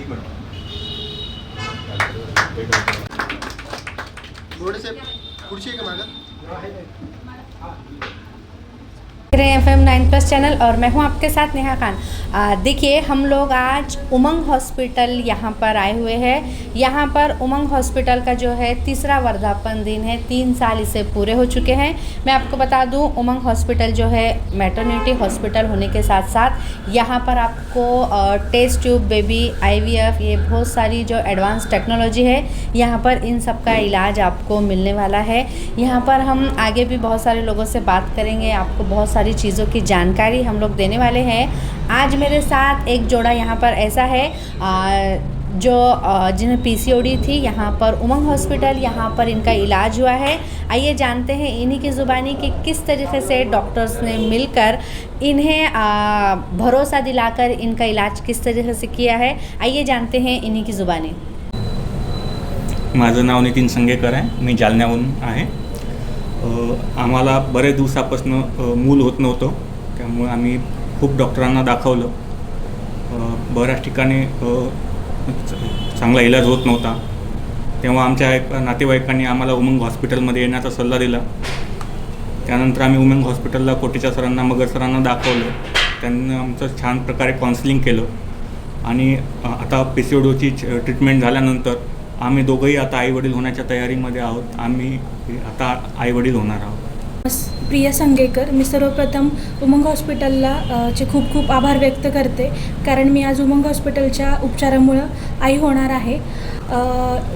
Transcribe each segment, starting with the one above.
एक मिनट थोडेसे खुर्ची आहे का मागं? FM 9+ चैनल और मैं हूं आपके साथ नेहा खान। देखिए हम लोग आज उमंग हॉस्पिटल यहां पर आए हुए हैं। यहां पर उमंग हॉस्पिटल का जो है तीसरा वर्धापन दिन है, 3 साल इसे पूरे हो चुके हैं। मैं आपको बता दूं उमंग हॉस्पिटल जो है मैटरनिटी हॉस्पिटल होने के साथ साथ यहां पर आपको टेस्ट ट्यूब, बेबी, IVF, ये बहुत सारी जो एडवांस टेक्नोलॉजी है यहाँ पर इन सब का इलाज आपको मिलने वाला है। यहाँ पर हम आगे भी बहुत सारे लोगों से बात करेंगे, आपको बहुत सारी चीज़ों की जानकारी हम लोग देने वाले हैं। आज मेरे साथ एक जोड़ा यहाँ पर ऐसा है जो जिन्हें PCOD थी, यहाँ पर उमंग हॉस्पिटल यहाँ पर इनका इलाज हुआ है। आइए जानते हैं इन्हीं की ज़ुबानी कि किस तरीके से डॉक्टर्स ने मिलकर इन्हें भरोसा दिलाकर इनका इलाज किस तरीके से किया है। आइए जानते हैं इन्हीं की ज़ुबानी। माझं नाव नितीन संगेकर आहे, मी जालन्याहून आहे। आम्हाला बरेच दिवसापासून मूल होत नव्हतं, त्यामुळे आम्ही खूप डॉक्टरांना दाखवलं। बऱ्याच ठिकाणी चांगला इलाज होत नव्हता, तेव्हा आमच्या नातेवाईकांनी आम्हाला उमंग हॉस्पिटलमध्ये येण्याचा सल्ला दिला। त्यानंतर आम्ही उमंग हॉस्पिटलला कोटेचा सरांना, मगर सरांना दाखवलं। त्यांनी आमचं छान प्रकारे काउन्सिलिंग केलं आणि आता PCODची ट्रीटमेंट झाल्यानंतर आम्ही दोघंही आता आईवडील होण्याच्या तयारीमध्ये आहोत। आम्ही आता आईवडील होणार आहोत। प्रिया संगेकर, मी सर्वप्रथम उमंग हॉस्पिटलला चे खूप खूप आभार व्यक्त करते, कारण मी आज उमंग हॉस्पिटलच्या उपचारामुळं आई होणार आहे।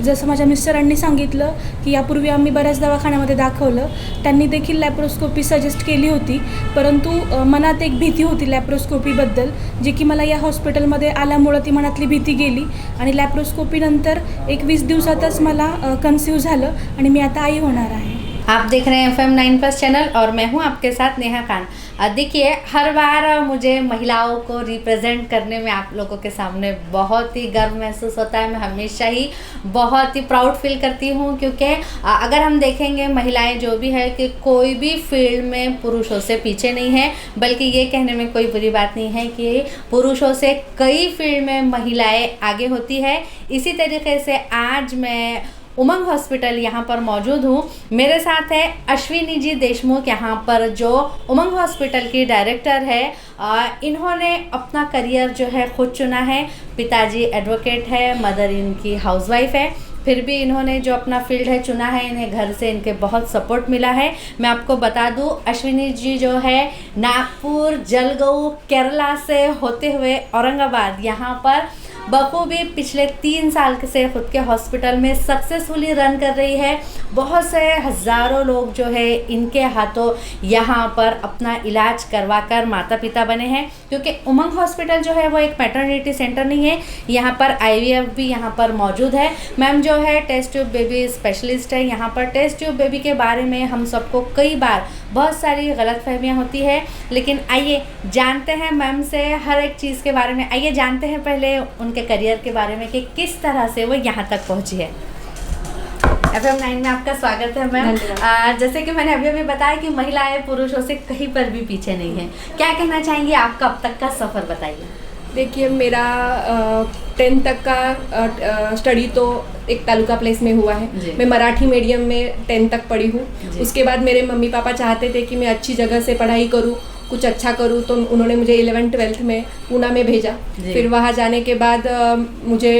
जसं माझ्या मिस्टरांनी सांगितलं की यापूर्वी आम्ही बऱ्याच दवाखान्यामध्ये दाखवलं, त्यांनी देखील लॅप्रोस्कोपी सजेस्ट केली होती, परंतु मनात एक भीती होती लॅप्रोस्कोपीबद्दल, जी की मला या हॉस्पिटलमध्ये आल्यामुळं ती मनातली भीती गेली आणि लॅप्रोस्कोपीनंतर एक 20 दिवसातच मला कन्सीव झालं आणि मी आता आई होणार आहे। आप देख रहे हैं FM 9+ चैनल और मैं हूं आपके साथ नेहा खान। देखिए हर बार मुझे महिलाओं को रिप्रेजेंट करने में आप लोगों के सामने बहुत ही गर्व महसूस होता है। मैं हमेशा ही बहुत ही प्राउड फील करती हूं, क्योंकि अगर हम देखेंगे महिलाएं जो भी है कि कोई भी फील्ड में पुरुषों से पीछे नहीं है, बल्कि ये कहने में कोई बुरी बात नहीं है कि पुरुषों से कई फील्ड में महिलाएं आगे होती है। इसी तरीके से आज मैं उमंग हॉस्पिटल यहाँ पर मौजूद हूँ। मेरे साथ है अश्विनी जी देशमुख, यहाँ पर जो उमंग हॉस्पिटल की डायरेक्टर है। इन्होंने अपना करियर जो है खुद चुना है। पिताजी एडवोकेट है, मदर इनकी हाउसवाइफ है, फिर भी इन्होंने जो अपना फील्ड है चुना है। इन्हें घर से इनके बहुत सपोर्ट मिला है। मैं आपको बता दूं अश्विनी जी जो है नागपुर, जलगांव, केरला से होते हुए औरंगाबाद यहाँ पर बखूबी पिछले 3 साल से खुद के हॉस्पिटल में सक्सेसफुली रन कर रही है। बहुत से हज़ारों लोग जो है इनके हाथों यहाँ पर अपना इलाज करवा कर माता पिता बने हैं, क्योंकि उमंग हॉस्पिटल जो है वो एक मैटरनिटी सेंटर नहीं है। यहाँ पर IVF भी यहाँ पर मौजूद है। मैम जो है टेस्ट ट्यूब बेबी स्पेशलिस्ट है। यहाँ पर टेस्ट ट्यूब बेबी के बारे में हम सबको कई बार बहुत सारी गलतफहमियाँ होती है, लेकिन आइए जानते हैं मैम से हर एक चीज़ के बारे में। आइए जानते हैं पहले उनके करियर के बारे में कि किस तरह से वो यहाँ तक पहुँची है। FM 9 में आपका स्वागत है मैम। जैसे कि मैंने अभी बताया कि महिलाएं पुरुषों से कहीं पर भी पीछे नहीं है, क्या कहना चाहेंगी? आपका अब तक का सफ़र बताइए। देखिए मेरा 10th तक का स्टडी तो एक तालुका प्लेस में हुआ है। मैं मराठी मीडियम में 10th तक पढ़ी हूँ। उसके बाद मेरे मम्मी पापा चाहते थे कि मैं अच्छी जगह से पढ़ाई करूँ, कुछ अच्छा करूँ, तो उन्होंने मुझे 11th-12th में पूना में भेजा। फिर वहाँ जाने के बाद मुझे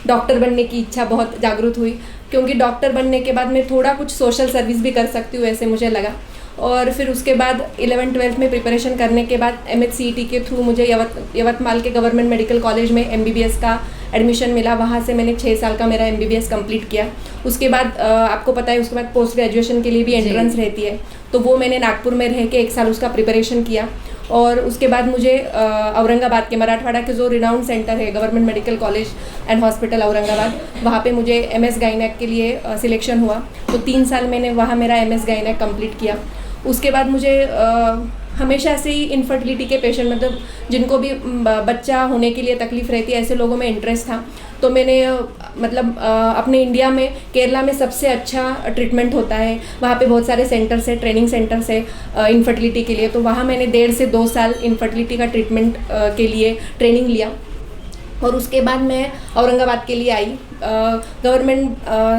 डॉक्टर बनने की इच्छा बहुत जागरूक हुई, क्योंकि डॉक्टर बनने के बाद मैं थोड़ा कुछ सोशल सर्विस भी कर सकती हूँ ऐसे मुझे लगा। और फिर उसके बाद 11th-12th में प्रिपरेशन करने के बाद MHCET के थ्रू मुझे यवतमाल के गवर्नमेंट मेडिकल कॉलेज में MBBS का एडमिशन मिला। वहाँ से मैंने 6 साल का मेरा MBBS कंप्लीट किया। उसके बाद आपको पता है उसके बाद पोस्ट ग्रेजुएशन के लिए भी एंट्रेंस रहती है, तो वो मैंने नागपुर में रह के 1 साल उसका प्रिपरेशन किया। और उसके बाद मुझे औरंगाबाद के मराठवाड़ा के जो रिनाउंड सेंटर है government medical college and hospital Aurangabad, वहाँ पे मुझे MS गायनेक के लिए सिलेक्शन हुआ। तो 3 साल मैंने वहाँ मेरा MS गायनेक कंप्लीट किया। उसके बाद मुझे हमेशा से ही इनफर्टिलिटी के पेशेंट, मतलब जिनको भी बच्चा होने के लिए तकलीफ़ रहती है, ऐसे लोगों में इंटरेस्ट था। तो मैंने मतलब अपने इंडिया में केरला में सबसे अच्छा ट्रीटमेंट होता है, वहाँ पे बहुत सारे सेंटर्स है, ट्रेनिंग सेंटर्स है इनफर्टिलिटी के लिए। तो वहाँ मैंने 1.5 से 2 साल इनफर्टिलिटी का ट्रीटमेंट के लिए ट्रेनिंग लिया। और उसके बाद मैं औरंगाबाद के लिए आई। गवर्नमेंट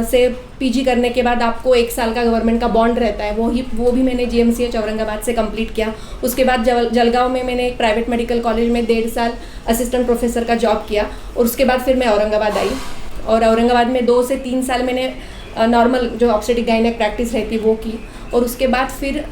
से पीजी करने के बाद आपको 1 साल का गवर्नमेंट का बॉन्ड रहता है, वो भी मैंने GMCH औरंगाबाद से कंप्लीट किया। उसके बाद जलगांव में मैंने एक प्राइवेट मेडिकल कॉलेज में 1.5 साल असिस्टेंट प्रोफेसर का जॉब किया और उसके बाद फिर मैं औरंगाबाद आई और औरंगाबाद में 2 से 3 साल मैंने नॉर्मल जो ऑब्स्टेटिक गायनेक प्रैक्टिस रहती है वो की और उसके बाद फिर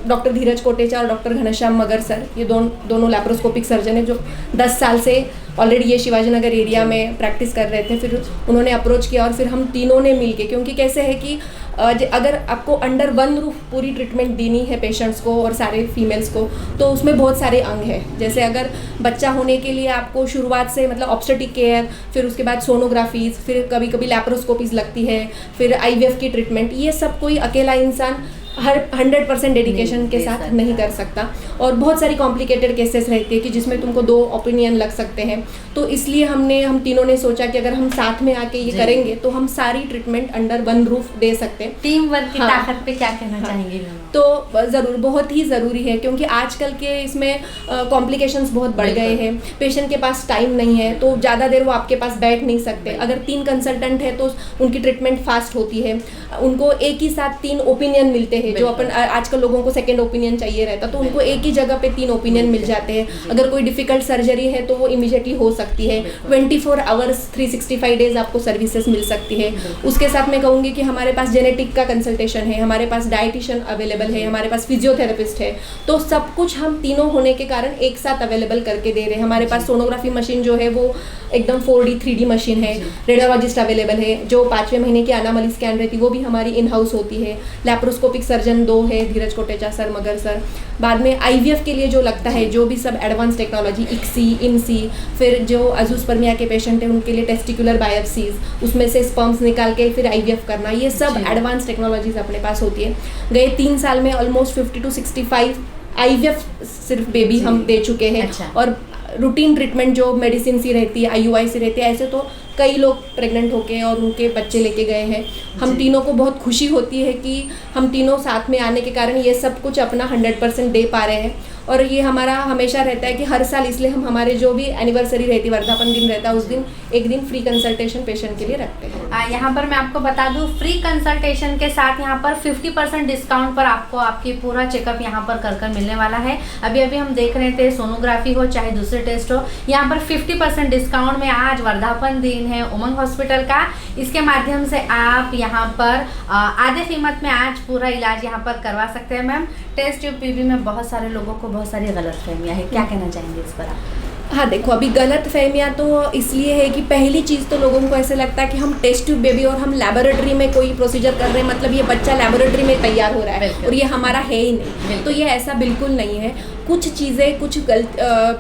डॉक्टर धीरज कोटेचा और डॉक्टर घनश्याम मगर सर, ये दोनों लैप्रोस्कोपिक सर्जन है जो 10 साल से ऑलरेडी ये शिवाजी नगर एरिया में प्रैक्टिस कर रहे थे। फिर उन्होंने अप्रोच किया और फिर हम तीनों ने मिल के, क्योंकि कैसे है कि अगर आपको अंडर वन रूफ पूरी ट्रीटमेंट देनी है पेशेंट्स को और सारे फीमेल्स को, तो उसमें बहुत सारे अंग हैं। जैसे अगर बच्चा होने के लिए आपको शुरुआत से मतलब ऑब्स्टेटिक केयर, फिर उसके बाद सोनोग्राफीज, फिर कभी कभी लैप्रोस्कोपीज लगती है, फिर IVF की ट्रीटमेंट, ये सब कोई अकेला इंसान हर 100% डेडिकेशन के साथ नहीं कर सकता और बहुत सारी कॉम्प्लिकेटेड केसेस रहती है कि जिसमें तुमको 2 ओपिनियन लग सकते हैं। तो इसलिए हम तीनों ने सोचा कि अगर हम साथ में आके ये करेंगे तो हम सारी ट्रीटमेंट अंडर वन रूफ दे सकते हैं। टीम वर्क की ताकत पे क्या कहना चाहेंगे? तो ज़रूर, बहुत ही ज़रूरी है, क्योंकि आजकल के इसमें कॉम्प्लिकेशंस बहुत बढ़ गए हैं। पेशेंट के पास टाइम नहीं है तो ज़्यादा देर वो आपके पास बैठ नहीं सकते। अगर 3 कंसल्टेंट है तो उनकी ट्रीटमेंट फास्ट होती है, उनको एक ही साथ 3 ओपिनियन मिलते हैं। जो अपन आजकल लोगों को सेकंड ओपिनियन चाहिए रहता, तो उनको एक ही जगह पे 3 ओपिनियन मिल जाते हैं। अगर कोई डिफिकल्ट सर्जरी है तो वो इमीडिएटली हो सकती है। 24 आवर्स 365 डेज आपको सर्विसेज मिल सकती है। उसके साथ मैं कहूँगी कि हमारे पास जेनेटिक का कंसल्टेशन है, हमारे पास डाइटिशियन अवेलेबल है, हमारे पास फिजियोथेरेपिस्ट है। तो सब कुछ हम तीनों होने के कारण एक साथ अवेलेबल करके दे रहे हैं। हमारे पास सोनोग्राफी मशीन जो है वो एकदम 4D 3D मशीन है। रेडियोलॉजिस्ट अवेलेबल है, जो 5वें महीने की एनामली स्कैन रहती है वो भी हमारी इन हाउस होती है। लैप्रोस्कोपिक सर्जन 2 है, धीरज कोटेचा सर, मगर सर। बाद में IVF के लिए जो लगता है, जो भी सब एडवांस टेक्नोलॉजी, ICSI, IMSI, फिर जो अजूस्पर्मिया के पेशेंट हैं उनके लिए टेस्टिकुलर बायोप्सीज, उसमें से स्पर्म्स निकाल के फिर IVF करना, ये सब एडवांस टेक्नोलॉजीज अपने पास होती है। गए 3 साल में ऑलमोस्ट 50 to 65 IVF सिर्फ बेबी हम दे चुके हैं। और रूटीन ट्रीटमेंट जो मेडिसिन सी रहती है, IUI सी रहती है, ऐसे तो कई लोग प्रेग्नेंट होके और उनके बच्चे लेके गए हैं। हम तीनों को बहुत खुशी होती है कि हम तीनों साथ में आने के कारण ये सब कुछ अपना 100% दे पा रहे हैं। और ये हमारा हमेशा रहता है कि हर साल, इसलिए हम हमारे जो भी एनिवर्सरी रहती है, वर्धापन दिन रहता है, उस दिन एक दिन फ्री कंसल्टेशन पेशेंट के लिए रखते हैं। यहाँ पर मैं आपको बता दूँ, फ्री कंसल्टेशन के साथ यहाँ पर 50% डिस्काउंट पर आपको आपकी पूरा चेकअप यहाँ पर कर मिलने वाला है। अभी हम देख रहे थे, सोनोग्राफी हो चाहे दूसरे टेस्ट हो, यहाँ पर 50% डिस्काउंट में आज वर्धापन दिन है उमंग हॉस्पिटल का, इसके माध्यम से आप यहाँ पर आधे कीमत में आज पूरा इलाज यहाँ पर करवा सकते हैं। मैम, टेस्ट ट्यूब PB में बहुत सारे लोगों को बहुत सारी गलतफहमियां है, क्या कहना चाहेंगे इस पर आप? हाँ देखो, अभी गलत फहमियाँ तो इसलिए है कि पहली चीज़ तो लोगों को ऐसे लगता है कि हम टेस्ट ट्यूब बेबी और हम लैबोरेटरी में कोई प्रोसीजर कर रहे हैं, मतलब ये बच्चा लैबोरेटरी में तैयार हो रहा है और ये हमारा है ही नहीं। तो ये ऐसा बिल्कुल नहीं है। कुछ चीज़ें, कुछ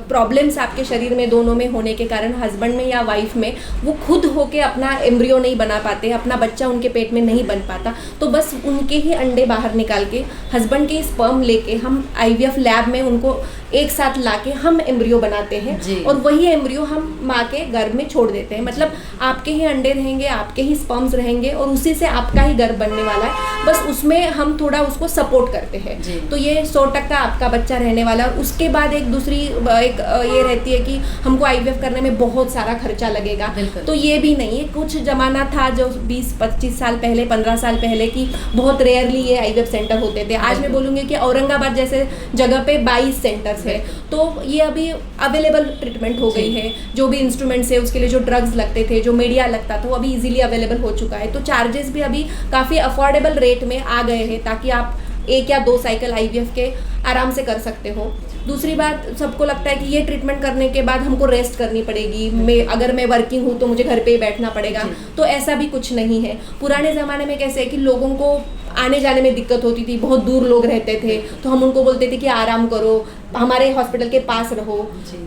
प्रॉब्लम्स आपके शरीर में दोनों में होने के कारण हस्बैंड में या वाइफ में वो खुद होके अपना एम्ब्रियो नहीं बना पाते, अपना बच्चा उनके पेट में नहीं बन पाता, तो बस उनके ही अंडे बाहर निकाल के हस्बैंड के स्पर्म लेके हम IVF लैब में उनको एक साथ लाके हम एम्ब्रियो बनाते हैं और वही एम्ब्रियो हम माँ के गर्भ में छोड़ देते हैं। मतलब आपके ही अंडे रहेंगे, आपके ही स्पर्म्स रहेंगे और उसी से आपका ही गर्भ बनने वाला है, बस उसमें हम थोड़ा उसको सपोर्ट करते हैं। तो ये 100% आपका बच्चा रहने वाला। और उसके बाद एक दूसरी ये रहती है कि हमको IVF करने में बहुत सारा खर्चा लगेगा, तो ये भी नहीं है। कुछ जमाना था जो 20-25 साल पहले, 15 साल पहले की, बहुत रेयरली ये IVF सेंटर होते थे। आज मैं बोलूँगी कि औरंगाबाद जैसे जगह पे 22 सेंटर्स है, तो ये अभी अवेलेबल ट्रीटमेंट हो गई है। जो भी इंस्ट्रूमेंट्स है, उसके लिए जो ड्रग्स लगते थे, जो मीडिया लगता था, वो अभी इजीली अवेलेबल हो चुका है। तो चार्जेस भी अभी काफ़ी अफोर्डेबल रेट में आ गए हैं, ताकि आप 1 या 2 साइकिल IVF के आराम से कर सकते हो। दूसरी बात, सबको लगता है कि ये ट्रीटमेंट करने के बाद हमको रेस्ट करनी पड़ेगी, अगर मैं वर्किंग हूँ तो मुझे घर पे ही बैठना पड़ेगा, तो ऐसा भी कुछ नहीं है। पुराने ज़माने में कैसे है कि लोगों को आने जाने में दिक्कत होती थी, बहुत दूर लोग रहते थे, तो हम उनको बोलते थे कि आराम करो, हमारे हॉस्पिटल के पास रहो।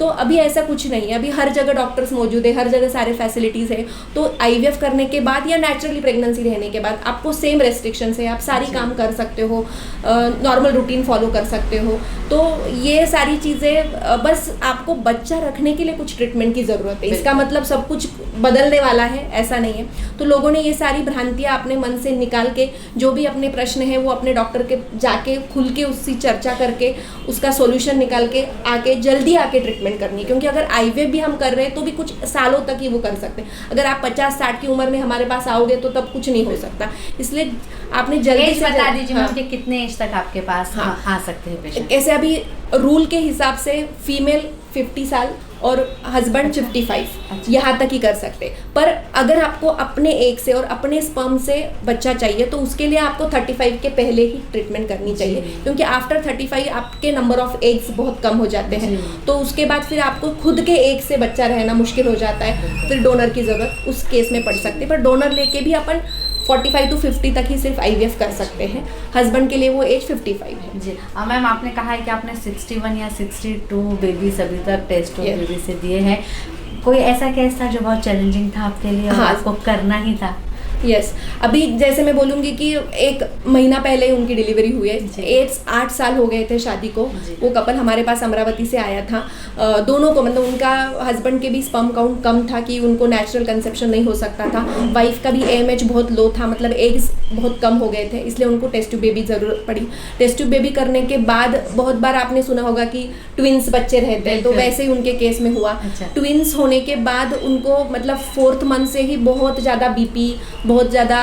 तो अभी ऐसा कुछ नहीं है, अभी हर जगह डॉक्टर्स मौजूद है, हर जगह सारे फैसिलिटीज़ है। तो IVF करने के बाद या नेचुरली प्रेगनेंसी रहने के बाद आपको सेम रेस्ट्रिक्शंस है, आप सारी काम कर सकते हो, नॉर्मल रूटीन फॉलो कर सकते हो। तो ये सारी चीज़ें, बस आपको बच्चा रखने के लिए कुछ ट्रीटमेंट की ज़रूरत है, इसका मतलब सब कुछ बदलने वाला है ऐसा नहीं है। तो लोगों ने ये सारी भ्रांतियाँ अपने मन से निकाल के, जो भी अपने प्रश्न है वो अपने डॉक्टर के जाके खुल के उससे चर्चा करके उसका सोल्यूशन निकाल के जल्दी आके ट्रीटमेंट करनी है, क्योंकि अगर आईवीएफ भी हम कर रहे हैं तो भी कुछ सालों तक ही वो कर सकते हैं। अगर आप 50-60 की उम्र में हमारे पास आओगे तो तब कुछ नहीं हो सकता, इसलिए आपने जल्दी एज से बता दीजिए हाँ। मैम कि कितने एज तक आपके पास आ सकते हैं पेशेंट? ऐसे अभी रूल के हिसाब से फीमेल 50 साल और हस्बैंड 55 यहाँ तक ही कर सकते। पर अगर आपको अपने एग से और अपने स्पर्म से बच्चा चाहिए तो उसके लिए आपको 35 के पहले ही ट्रीटमेंट करनी चाहिए, क्योंकि आफ्टर 35 आपके नंबर ऑफ एग्स बहुत कम हो जाते हैं। तो उसके बाद फिर आपको खुद के एग से बच्चा रहना मुश्किल हो जाता है, फिर डोनर की ज़रूरत उस केस में पड़ सकती है। पर डोनर लेके भी अपन 45 to 50 तक ही सिर्फ आईवीएफ कर सकते हैं। हस्बैंड के लिए वो एज 55 है। जी मैम, आपने कहा है कि आपने 61 या 62 बेबीज अभी तक टेस्ट बेबी से दिए हैं। कोई ऐसा केस था जो बहुत चैलेंजिंग था आपके लिए और हाँ, आपको करना ही था? यस अभी जैसे मैं बोलूँगी कि 1 महीना पहले उनकी डिलीवरी हुई है। 8 साल हो गए थे शादी को। वो कपल हमारे पास अमरावती से आया था। दोनों को मतलब उनका हस्बैंड के भी स्पर्म काउंट कम था कि उनको नेचुरल कंसेप्शन नहीं हो सकता था। वाइफ का भी AMH बहुत लो था, मतलब एग्स बहुत कम हो गए थे, इसलिए उनको टेस्ट ट्यूब बेबी ज़रूरत पड़ी। टेस्ट ट्यूब बेबी करने के बाद बहुत बार आपने सुना होगा कि ट्विंस बच्चे रहते हैं, तो वैसे ही उनके केस में हुआ। ट्विंस होने के बाद उनको मतलब 4th मंथ से ही बहुत ज़्यादा बहुत ज़्यादा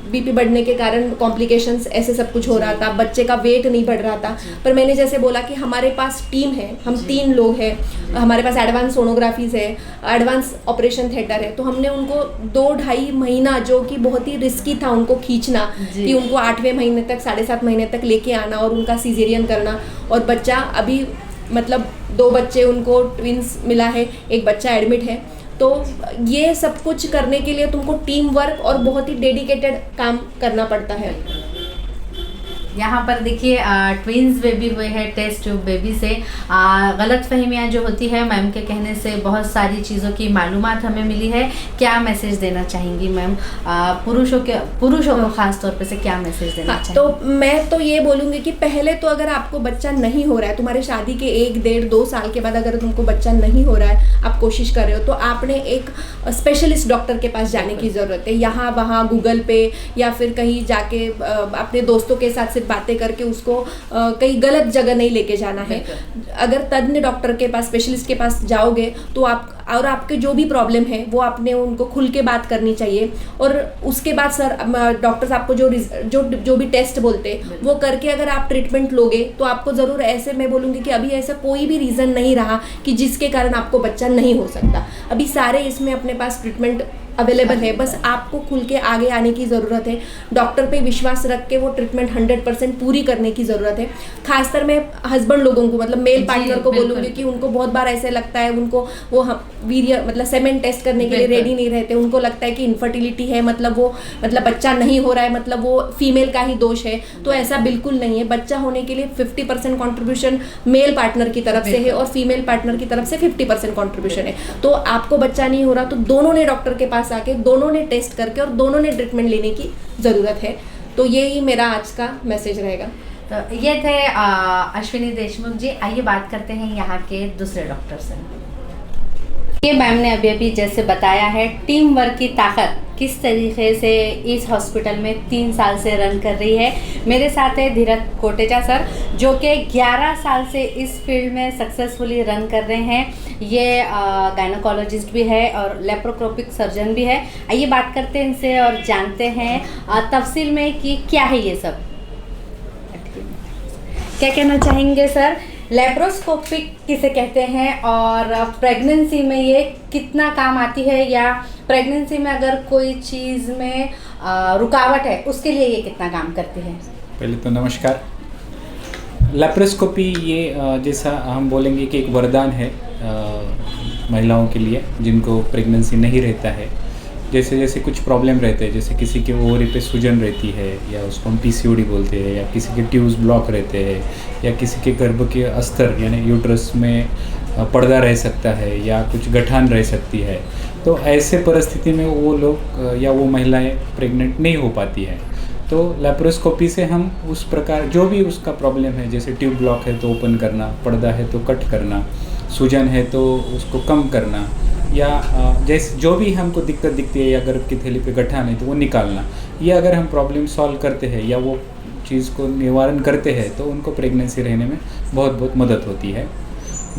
बीपी बढ़ने के कारण कॉम्प्लिकेशंस ऐसे सब कुछ हो रहा था। बच्चे का वेट नहीं बढ़ रहा था। पर मैंने जैसे बोला कि हमारे पास टीम है, हम 3 लोग हैं, हमारे पास एडवांस सोनोग्राफीज है, एडवांस ऑपरेशन थिएटर है। तो हमने उनको 2-2.5 महीना, जो कि बहुत ही रिस्की था उनको खींचना, कि उनको 8वें महीने तक 7.5 महीने तक लेके आना और उनका सीजेरियन करना। और बच्चा अभी मतलब 2 बच्चे उनको ट्विंस मिला है, 1 बच्चा एडमिट है। तो ये सब कुछ करने के लिए तुमको टीम वर्क और बहुत ही डेडिकेटेड काम करना पड़ता है। यहाँ पर देखिए ट्विंस बेबी हुए हैं टेस्ट ट्यूब बेबी से। गलत फहमियाँ जो होती है मैम के कहने से बहुत सारी चीज़ों की मालूमात हमें मिली है। क्या मैसेज देना चाहेंगी मैम पुरुषों को ख़ास तौर पे से क्या मैसेज देना चाहेंगी? तो मैं तो ये बोलूँगी कि पहले तो अगर आपको बच्चा नहीं हो रहा है, तुम्हारे शादी के 1-1.5-2 साल के बाद अगर तुमको बच्चा नहीं हो रहा है, आप कोशिश कर रहे हो, तो आपने एक स्पेशलिस्ट डॉक्टर के पास जाने की ज़रूरत है। यहाँ वहाँ गूगल पे या फिर कहीं जाके अपने दोस्तों के साथ बातें करके उसको कहीं गलत जगह नहीं लेके जाना है। अगर तज्ञ डॉक्टर के पास, स्पेशलिस्ट के पास जाओगे तो आपके जो भी प्रॉब्लम है वो आपने उनको खुल के बात करनी चाहिए। और उसके बाद सर डॉक्टर्स आपको जो भी टेस्ट बोलते वो करके अगर आप ट्रीटमेंट लोगे तो आपको ज़रूर, ऐसे मैं बोलूँगी कि अभी ऐसा कोई भी रीज़न नहीं रहा कि जिसके कारण आपको बच्चा नहीं हो सकता। अभी सारे इसमें अपने पास ट्रीटमेंट अवेलेबल है, बस आपको खुल के आगे आने की ज़रूरत है। डॉक्टर पे विश्वास रख के वो ट्रीटमेंट 100% पूरी करने की ज़रूरत है। खासकर मैं हस्बैंड लोगों को, मतलब मेल पार्टनर को बोलूँगी कि उनको बहुत बार ऐसे लगता है, उनको वो वीर्य मतलब सेमेन टेस्ट करने के लिए रेडी नहीं रहते। उनको लगता है कि इनफर्टिलिटी है, मतलब बच्चा नहीं हो रहा है, मतलब वो फीमेल का ही दोष है। तो ऐसा बिल्कुल नहीं है। बच्चा होने के लिए 50% कॉन्ट्रीब्यूशन मेल पार्टनर की तरफ से है और फीमेल पार्टनर की तरफ से 50% कॉन्ट्रीब्यूशन है। तो आपको बच्चा नहीं हो रहा तो दोनों ने डॉक्टर के पास आके दोनों ने टेस्ट करके और दोनों ने ट्रीटमेंट लेने की ज़रूरत है। तो यही मेरा आज का मैसेज रहेगा। तो ये थे अश्विनी देशमुख जी। आइए बात करते हैं यहाँ के दूसरे डॉक्टर से। ये मैम ने अभी जैसे बताया है टीम वर्क की ताकत किस तरीके से इस हॉस्पिटल में 3 साल से रन कर रही है। मेरे साथ है धीरज कोटेचा सर, जो कि 11 साल से इस फील्ड में सक्सेसफुली रन कर रहे हैं। ये गायनोकोलॉजिस्ट भी है और लेप्रोस्कोपिक सर्जन भी है। आइए बात करते हैं इनसे और जानते हैं तफसील में कि क्या है ये सब। क्या कहना चाहेंगे सर, लेप्रोस्कोपिक किसे कहते हैं और प्रेगनेंसी में ये कितना काम आती है, या प्रेगनेंसी में अगर कोई चीज़ में रुकावट है उसके लिए ये कितना काम करती है? पहले तो नमस्कार। लेप्रोस्कोपी ये जैसा हम बोलेंगे कि एक वरदान है महिलाओं के लिए जिनको प्रेगनेंसी नहीं रहता है। जैसे जैसे कुछ प्रॉब्लम रहते हैं, जैसे किसी के ओवरी पे सूजन रहती है या उसको हम PCOD बोलते हैं, या किसी के ट्यूब्स ब्लॉक रहते हैं, या किसी के गर्भ के अस्तर यानी यूट्रस में पर्दा रह सकता है, या कुछ गठान रह सकती है। तो ऐसे परिस्थिति में वो लोग या वो महिलाएं प्रेग्नेंट नहीं हो पाती है। तो लेप्रोस्कोपी से हम उस प्रकार जो भी उसका प्रॉब्लम है, जैसे ट्यूब ब्लॉक है तो ओपन करना, पर्दा है तो कट करना, सूजन है तो उसको कम करना, या जैसे जो भी हमको दिक्कत दिखती है या गर्भ की थैली पे गठान है तो वो निकालना, ये अगर हम प्रॉब्लम सॉल्व करते हैं या वो चीज़ को निवारण करते हैं तो उनको प्रेगनेंसी रहने में बहुत बहुत मदद होती है।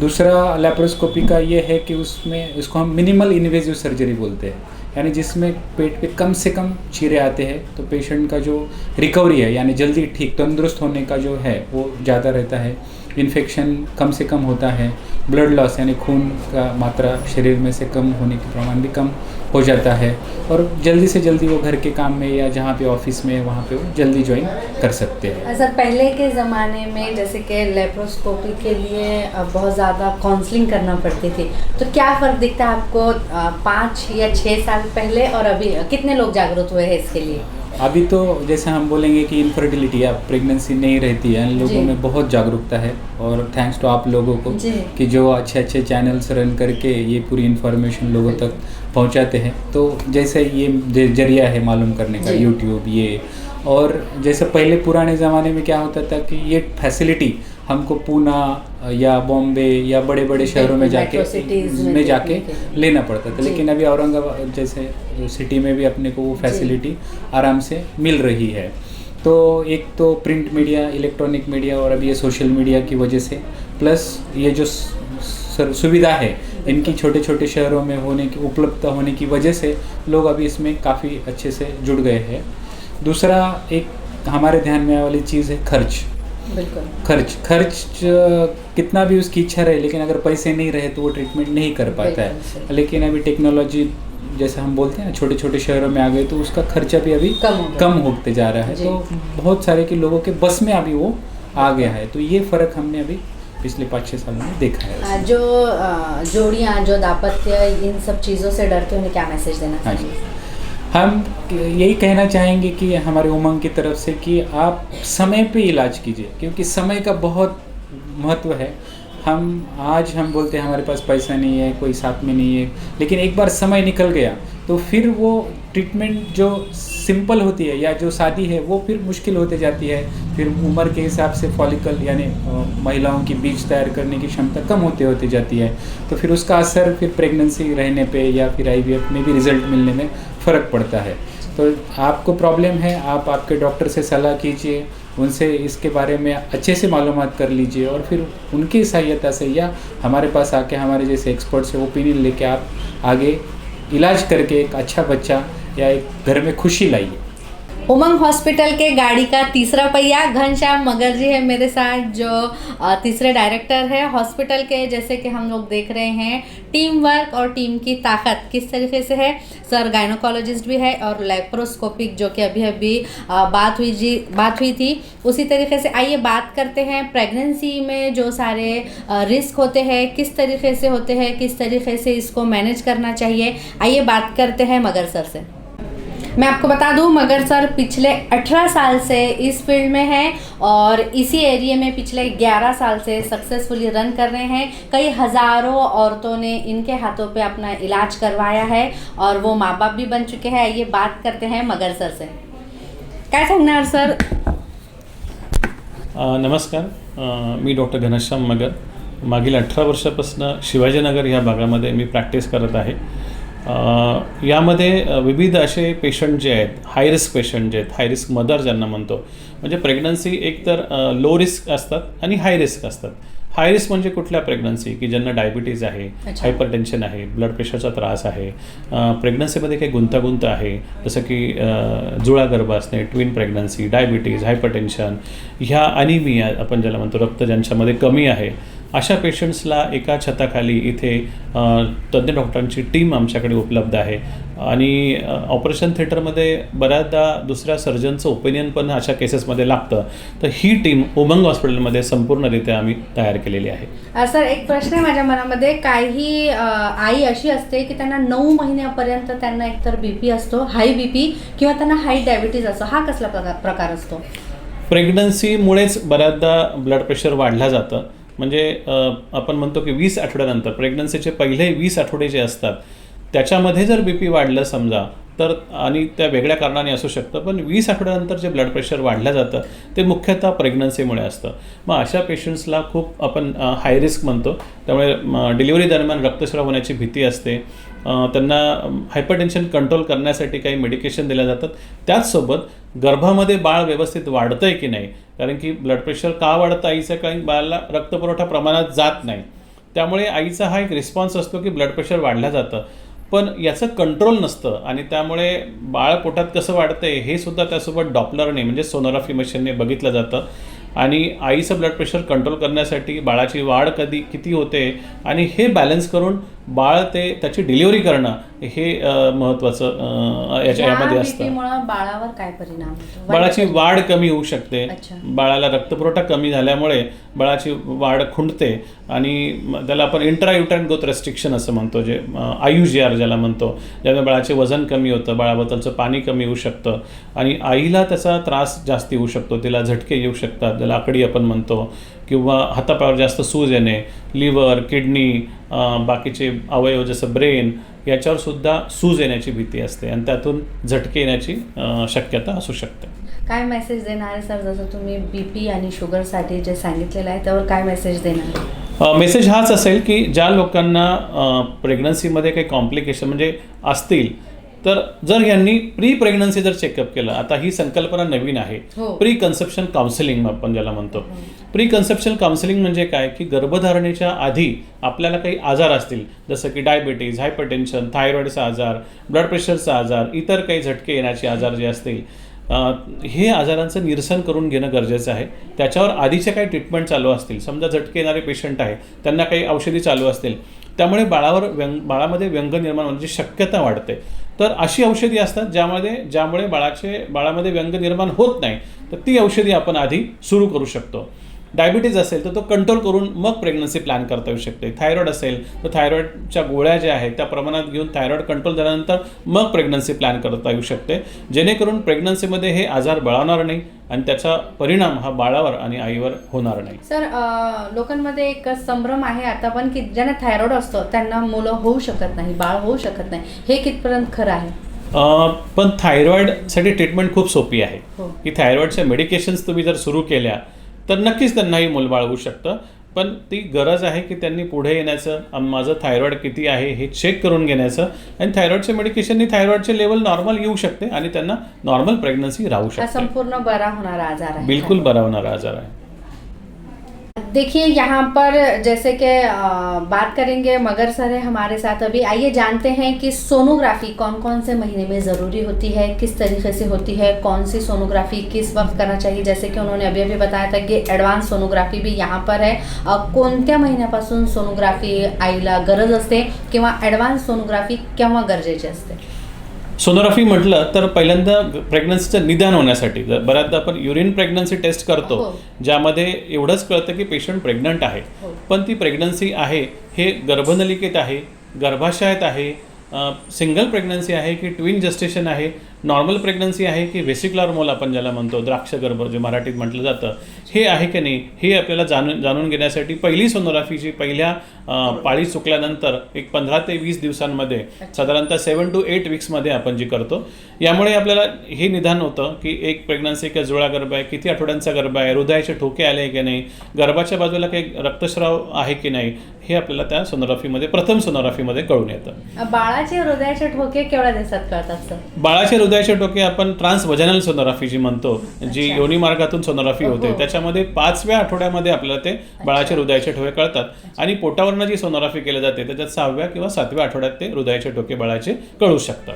दूसरा लैप्रोस्कोपी का ये है कि उसमें उसको हम मिनिमल इन्वेजिव सर्जरी बोलते हैं, यानी जिसमें पेट पे कम से कम चीरे आते हैं तो पेशेंट का जो रिकवरी है यानी जल्दी ठीक तंदुरुस्त होने का जो है वो ज़्यादा रहता है, इन्फेक्शन कम से कम होता है, ब्लड लॉस यानी खून का मात्रा शरीर में से कम होने के प्रमाण भी कम हो जाता है और जल्दी से जल्दी वो घर के काम में या जहाँ पे ऑफिस में वहाँ पे वो जल्दी ज्वाइन कर सकते हैं। सर पहले के ज़माने में जैसे कि लेप्रोस्कोपी के लिए बहुत ज़्यादा काउंसलिंग करना पड़ती थी, तो क्या फ़र्क दिखता है आपको 5 या 6 साल पहले और अभी? कितने लोग जागरूक हुए हैं इसके लिए? अभी तो जैसे हम बोलेंगे कि इनफर्टिलिटी या प्रेगनेंसी नहीं रहती है, लोगों में बहुत जागरूकता है और थैंक्स टू आप लोगों को कि जो अच्छे अच्छे चैनल्स रन करके ये पूरी इन्फॉर्मेशन लोगों तक पहुंचाते हैं। तो जैसे ये जरिया है मालूम करने का यूट्यूब ये, और जैसे पहले पुराने ज़माने में क्या होता था कि ये फैसिलिटी हमको पूना या बॉम्बे या बड़े बड़े शहरों में जाके लेना पड़ता था, लेकिन अभी औरंगाबाद जैसे सिटी में भी अपने को वो फैसिलिटी आराम से मिल रही है। तो एक तो प्रिंट मीडिया, इलेक्ट्रॉनिक मीडिया और अभी ये सोशल मीडिया की वजह से, प्लस ये जो सुविधा है इनकी छोटे छोटे शहरों में उपलब्ध होने की वजह से लोग अभी इसमें काफ़ी अच्छे से जुड़ गए हैं। दूसरा एक हमारे ध्यान में आने वाली चीज़ है खर्च। बिल्कुल खर्च कितना भी उसकी इच्छा रहे, लेकिन अगर पैसे नहीं रहे तो वो ट्रीटमेंट नहीं कर पाता है। लेकिन अभी टेक्नोलॉजी जैसे हम बोलते हैं ना छोटे छोटे शहरों में आ गए तो उसका खर्चा भी अभी कम होते जा रहा है, तो बहुत सारे के लोगों के बस में अभी वो आ गया है। तो ये फ़र्क हमने अभी पिछले 5-6 सालों में देखा है। जो जोड़ियाँ, जो दाम्पत्य, इन सब चीज़ों से डरते हुए क्या मैसेज देना चाहिए? हम यही कहना चाहेंगे कि हमारे उमंग की तरफ से कि आप समय पे इलाज कीजिए, क्योंकि समय का बहुत महत्व है। हम बोलते हैं हमारे पास पैसा नहीं है, कोई साथ में नहीं है, लेकिन एक बार समय निकल गया तो फिर वो ट्रीटमेंट जो सिंपल होती है या जो शादी है वो फिर मुश्किल होते जाती है। फिर उम्र के हिसाब से फॉलिकल यानी महिलाओं की बीज तैयार करने की क्षमता कम होते जाती है, तो फिर उसका असर फिर प्रेगनेंसी रहने पे या फिर IVF में भी रिज़ल्ट मिलने में फ़र्क पड़ता है। तो आपको प्रॉब्लम है, आप आपके डॉक्टर से सलाह कीजिए, उनसे इसके बारे में अच्छे से मालूमात कर लीजिए और फिर उनकी सहायता से या हमारे पास आके हमारे जैसे एक्सपर्ट से ओपिनियन लेके आप आगे इलाज करके एक अच्छा बच्चा या एक घर में खुशी लाइए। उमंग हॉस्पिटल के गाड़ी का तीसरा पहिया घनश्याम मगर जी है मेरे साथ, जो तीसरे डायरेक्टर है हॉस्पिटल के। जैसे कि हम लोग देख रहे हैं टीम वर्क और टीम की ताकत किस तरीके से है। सर गायनोकोलॉजिस्ट भी है और लेप्रोस्कोपिक जो कि अभी बात हुई थी उसी तरीके से। आइए बात करते हैं प्रेगनेंसी में जो सारे रिस्क होते हैं किस तरीके से होते हैं, किस तरीके से इसको मैनेज करना चाहिए। आइए बात करते हैं मगर सर से। मैं आपको बता दूं मगर सर पिछले 18 साल से इस फील्ड में हैं और इसी एरिया में पिछले 11 साल से सक्सेसफुली रन कर रहे हैं। कई हज़ारों औरतों ने इनके हाथों पे अपना इलाज करवाया है और वो माँ बाप भी बन चुके हैं। ये बात करते हैं मगर सर से। काय सांगणार सर? नमस्कार, मी डॉक्टर घनश्याम मगर. मागील 18 वर्षापासून शिवाजीनगर ह्या भागामध्ये मी प्रॅक्टिस करत आहे. यामध्ये विविध असे पेशंट जे आहेत, हाय रिस्क पेशंट जे आहेत, हाय रिस्क मदर ज्यांना म्हणतो, म्हणजे प्रेग्नन्सी एकतर लो रिस्क असतात आणि हाय रिस्क असतात. हाय रिस्क म्हणजे कुठल्या प्रेग्नन्सी की ज्यांना डायबिटीज आहे, हायपरटेन्शन आहे, ब्लड प्रेशरचा त्रास आहे, प्रेग्नन्सीमध्ये काही गुंतागुंत आहे जसं की जुळा गर्भ असणे, ट्विन प्रेग्नन्सी, डायबिटीज, हायपरटेन्शन, ह्या अनिमिया आपण ज्याला म्हणतो रक्त ज्यांच्यामध्ये कमी आहे, अशा पेशंट्सला एका छताखाली इथे तज्ज्ञ डॉक्टरांची टीम आमच्याकडे उपलब्ध आहे आणि ऑपरेशन थिएटरमध्ये बऱ्याचदा दुसऱ्या सर्जनचं ओपिनियन पण अशा केसेसमध्ये लागतं. तर ही टीम उमंग हॉस्पिटलमध्ये संपूर्णरित्या आम्ही तयार केलेली आहे. सर एक प्रश्न आहे माझ्या मनामध्ये. काही आई अशी असते की त्यांना 9 महिन्यापर्यंत त्यांना एकतर BP असतो, हाय BP, किंवा त्यांना हाय डायबिटीज असतो. हा कसला प्रकार असतो? प्रेग्नन्सीमुळेच बऱ्याचदा ब्लड प्रेशर वाढलं जातं. म्हणजे आपण म्हणतो की 20 आठवड्यानंतर प्रेग्नन्सीचे पहिले 20 आठवडे जे असतात त्याच्यामध्ये जर BP वाढलं समजा तर आणि त्या वेगळ्या कारणाने असू शकतं, पण 20 आठवड्यानंतर जे ब्लड प्रेशर वाढलं जातं ते मुख्यतः प्रेग्नन्सीमुळे असतं. मग अशा पेशंट्सला खूप आपण हाय रिस्क म्हणतो, त्यामुळे डिलिव्हरी दरम्यान रक्तस्राव होण्याची भीती असते. त्यांना हायपरटेन्शन कंट्रोल करण्यासाठी काही मेडिकेशन दिल्या जातात. त्याचसोबत गर्भामध्ये बाळ व्यवस्थित वाढतं आहे की नाही, कारण की ब्लड प्रेशर का वाढतं आईचं, काही बाळाला रक्तपुरवठा प्रमाणात जात नाही, त्यामुळे आईचा हा एक रिस्पॉन्स असतो की ब्लड प्रेशर वाढलं जातं, पण याचं कंट्रोल नसतं आणि त्यामुळे बाळ पोटात कसं वाढतं आहे हे सुद्धा त्यासोबत डॉपलरने म्हणजे सोनोग्राफी मशीनने बघितलं जातं. आणि आईचं ब्लड प्रेशर कंट्रोल करण्यासाठी बाळाची वाढ किती होते आणि हे बॅलन्स करून बाळ त्याची डिलिव्हरी करणं हे महत्त्वाचं यामध्ये असतं. बाळावर काय परिणाम होतो? बाळाची वाढ कमी होऊ शकते. अच्छा. बाळाला रक्तपुरवठा कमी झाल्यामुळे बाळाची वाढ खुंटते आणि त्याला आपण इंट्रायुटराईन ग्रोथ रेस्ट्रिक्शन असं म्हणतो, जे IUGR ज्याला म्हणतो, ज्यामुळे बाळाचे वजन कमी होतं, बाळाबद्दलचं पाणी कमी होऊ शकतं आणि आईला त्याचा त्रास जास्ती होऊ शकतो. तिला झटके येऊ शकतात, त्याला आकडी आपण म्हणतो, किंवा हातापायावर जास्त सूज येणे, लिव्हर, किडनी, बाकीचे अवयव जसं ब्रेन याच्यावर सुद्धा सूज येण्याची भीती असते आणि त्यातून झटके येण्याची शक्यता असू शकते. काय मेसेज देणार आहे सर, जसं तुम्ही BP आणि शुगरसाठी जे सांगितलेलं आहे त्यावर काय मेसेज देणार? मेसेज हाच असेल की ज्या लोकांना प्रेग्नन्सीमध्ये काही कॉम्प्लिकेशन म्हणजे असतील, तर जर यांनी प्री प्रेग्नन्सी जर चेकअप केलं, आता ही संकल्पना नवीन आहे, प्री कन्सेप्शन काउन्सिलिंग आपण ज्याला म्हणतो. प्री कन्सेप्शन काउन्सिलिंग म्हणजे काय की गर्भधारणेच्या आधी आपल्याला काही आजार असतील, जसं की डायबिटीज, हायपरटेन्शन, थायरॉईडचा आजार, ब्लड प्रेशरचा आजार, इतर काही झटके येण्याचे आजार जे असतील, हे आजारांचं निरसन करून घेणं गरजेचं आहे. त्याच्यावर आधीचे काही ट्रीटमेंट चालू असतील, समजा झटके येणारे पेशंट आहे त्यांना काही औषधी चालू असतील, त्यामुळे बाळामध्ये व्यंग निर्माण होण्याची शक्यता वाढते. तर अशी औषधी असतात ज्यामुळे बाळामध्ये व्यंग निर्माण होत नाही, तर ती औषधी आपण आधी सुरू करू शकतो. डायबिटीज असेल तर तो कंट्रोल करून मग प्रेग्नन्सी प्लॅन करता येऊ शकते. थायरॉईड असेल तर थायरॉईडच्या गोळ्या ज्या आहेत त्या प्रमाणात घेऊन थायरॉईड कंट्रोल झाल्यानंतर मग प्रेग्नन्सी प्लॅन करता येऊ शकते, जेणेकरून प्रेग्नन्सीमध्ये हे आजार बळावणार नाही आणि त्याचा परिणाम हा बाळावर आणि आईवर होणार नाही. सर, लोकांमध्ये एक संभ्रम आहे आता पण की ज्यांना थायरॉईड असतो त्यांना मुलं होऊ शकत नाही, बाळ होऊ शकत नाही, हे कितपर्यंत खरं आहे? पण थायरॉईडसाठी ट्रीटमेंट खूप सोपी आहे की थायरॉईडच्या मेडिकेशन्स तुम्ही जर सुरू केल्या तर नक्कीच त्यांनाही मूलबाळ होऊ शकतं. पण ती गरज आहे की त्यांनी पुढे येण्याचं, माझं थायरॉईड किती आहे हे चेक करून घेण्याचं, आणि थायरॉईडच्या मेडिकेशननी थायरॉईडचे लेवल नॉर्मल येऊ शकते आणि त्यांना नॉर्मल प्रेग्नन्सी राहू शकते. संपूर्ण बरा होणारा आजार आहे, बिल्कुल बरा होणारा आजार आहे. देखिए यहाँ पर जैसे कि बात करेंगे मगर सर है हमारे साथ अभी, आइए जानते हैं कि सोनोग्राफी कौन कौन से महीने में ज़रूरी होती है, किस तरीके से होती है, कौन सी सोनोग्राफी किस वक्त करना चाहिए. जैसे कि उन्होंने अभी बताया था कि ॲडव्हान्स सोनोग्राफी भी यहाँ पर है. कोणत्या महिन्यापासून सोनोग्राफी आईला गरज असते किंवा ॲडव्हान्स सोनोग्राफी केव्हा गरजेची असते? सोनोग्राफी म्हटलं तर पहिल्यांदा प्रेग्नन्सीचं निदान होण्यासाठी, बऱ्याचदा आपण युरिन प्रेग्नन्सी टेस्ट करतो, ज्यामध्ये एवढंच कळतं की पेशंट प्रेग्नंट आहे, पण ती प्रेग्नन्सी आहे हे गर्भनलिकेत आहे, गर्भाशयात आहे, सिंगल प्रेग्नन्सी आहे की ट्विन जस्टेशन आहे, नॉर्मल प्रेग्नन्सी आहे की व्हेसिक्युलर मोल आपण ज्याला म्हणतो, द्राक्षगर्भ जे मराठीत म्हटलं जातं, हे आहे की नाही हे आपल्याला जाणून घेण्यासाठी पहिली सोनोग्राफीची पहिल्या पाळी चुकल्यानंतर एक 15 ते 20 दिवसांमध्ये, साधारणतः 7 to 8 वीक्समध्ये आपण जी करतो, यामुळे आपल्याला हे निदान होतं की एक प्रेग्नन्सी का जुळा गर्भ आहे, किती आठवड्यांचा गर्भ आहे, हृदयाचे ठोके आले की नाही, गर्भाच्या बाजूला काही रक्तस्राव आहे की नाही, हे आपल्याला त्या सोनोग्राफीमध्ये, प्रथम सोनोग्राफीमध्ये कळून येतं. बाळाचे हृदयाचे ठोके केवढ्या दिवसात कळतात सर? बाळाचे हृदयाचे ठोके आपण ट्रान्सव्हजनल सोनोग्राफी जी म्हणतो, जी योनी मार्गातून सोनोग्राफी होते, त्याच्यामध्ये 5व्या आठवड्यामध्ये आपल्याला ते बाळाचे हृदयाचे ठोके कळतात आणि पोटावरनं जी सोनोग्राफी केली जाते त्याच्यात 6व्या किंवा 7व्या आठवड्यात ते हृदयाचे ठोके बाळाचे कळू शकतात.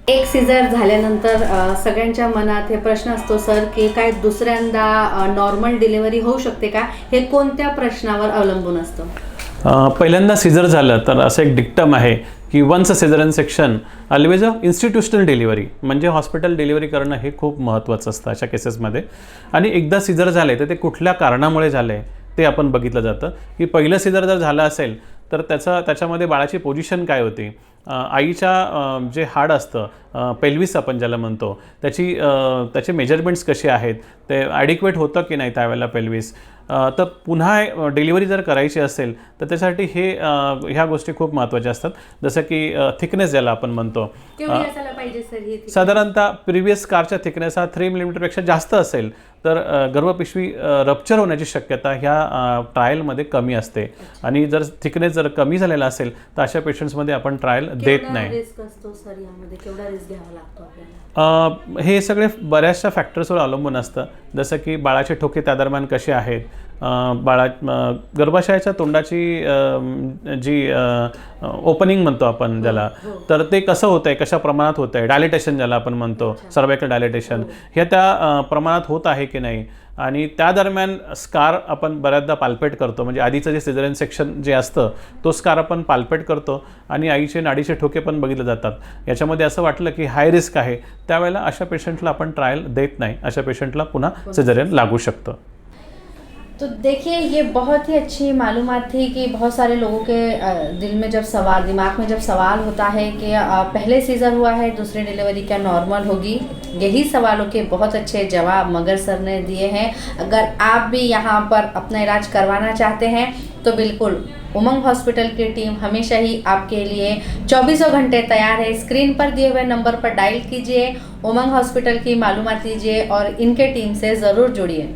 एक सिझर झाल्यानंतर सगळ्यांच्या मनात हे प्रश्न असतो सर की काय दुसऱ्यांदा नॉर्मल डिलिव्हरी होऊ शकते का? हे कोणत्या प्रश्नावर अवलंबून असतं? पहिल्यांदा सिझर झालं तर असं एक डिक्टम आहे की once a caesarean section always a institutional delivery, म्हणजे हॉस्पिटल डिलिव्हरी करणं हे खूप महत्त्वाचं असतं अशा केसेसमध्ये. आणि एकदा सिझर झाले तर ते कुठल्या कारणामुळे झाले ते आपण बघितलं जातं की पहिलं सिझर जर झालं असेल तर त्याच्यामध्ये बाळाची पोझिशन काय होती, आईच्या जे हाड असतं पेल्विस आपण ज्याला म्हणतो त्याचे मेजरमेंट्स कसे आहेत, ते ॲडिक्वेट होतं की नाही त्यावेळेला पेल्विस, तर पुन्हा डिलिव्हरी जर करायची असेल तर त्यासाठी ह्या गोष्टी खूप महत्त्वाच्या असतात. जसं की थिकनेस ज्याला आपण म्हणतो, साधारणतः प्रिव्हियस कारच्या थिकनेस हा 3 मिलीमीटरपेक्षा जास्त असेल तर गर्भपिशवी रप्चर होण्याची शक्यता ह्या ट्रायलमध्ये कमी असते. आणि जर थिकनेस जर कमी झालेला असेल तर अशा पेशंट्समध्ये आपण ट्रायल देत नाही. हे सगळे बऱ्याचशा फॅक्टर्सवर अवलंबून असतं. जसं की बाळाचे ठोके त्या दरम्यान कसे आहेत, गर्भाशयाच्या तोंडाची जी ओपनिंग म्हणतो आपण ज्याला, तर ते कसं होतं आहे, कशा प्रमाणात होतं आहे, डायलिटेशन ज्याला आपण म्हणतो, सर्वायकल डायलिटेशन हे त्या प्रमाणात होत आहे की नाही. आणि त्या दरम्यान स्कार आपण बऱ्याचदा पाल्पेट करतो, म्हणजे आधीचं जे सिझेरियन सेक्शन जे असतं तो स्कार आपण पाल्पेट करतो आणि आईचे नाडीचे ठोके पण बघितले जातात. याच्यामध्ये असं वाटलं की हाय रिस्क आहे त्यावेळेला अशा पेशंटला आपण ट्रायल देत नाही, अशा पेशंटला पुन्हा सिझेरियन लागू शकतं. तो देखिए ये बहुत ही अच्छी मालूमात थी कि बहुत सारे लोगों के दिमाग में जब सवाल होता है कि पहले सीज़र हुआ है, दूसरी डिलीवरी क्या नॉर्मल होगी, यही सवालों के बहुत अच्छे जवाब मगर सर ने दिए हैं. अगर आप भी यहाँ पर अपना इलाज करवाना चाहते हैं तो बिल्कुल उमंग हॉस्पिटल की टीम हमेशा ही आपके लिए 24 घंटे तैयार है. स्क्रीन पर दिए हुए नंबर पर डायल कीजिए, उमंग हॉस्पिटल की मालूमात लीजिए और इनके टीम से ज़रूर जुड़िए.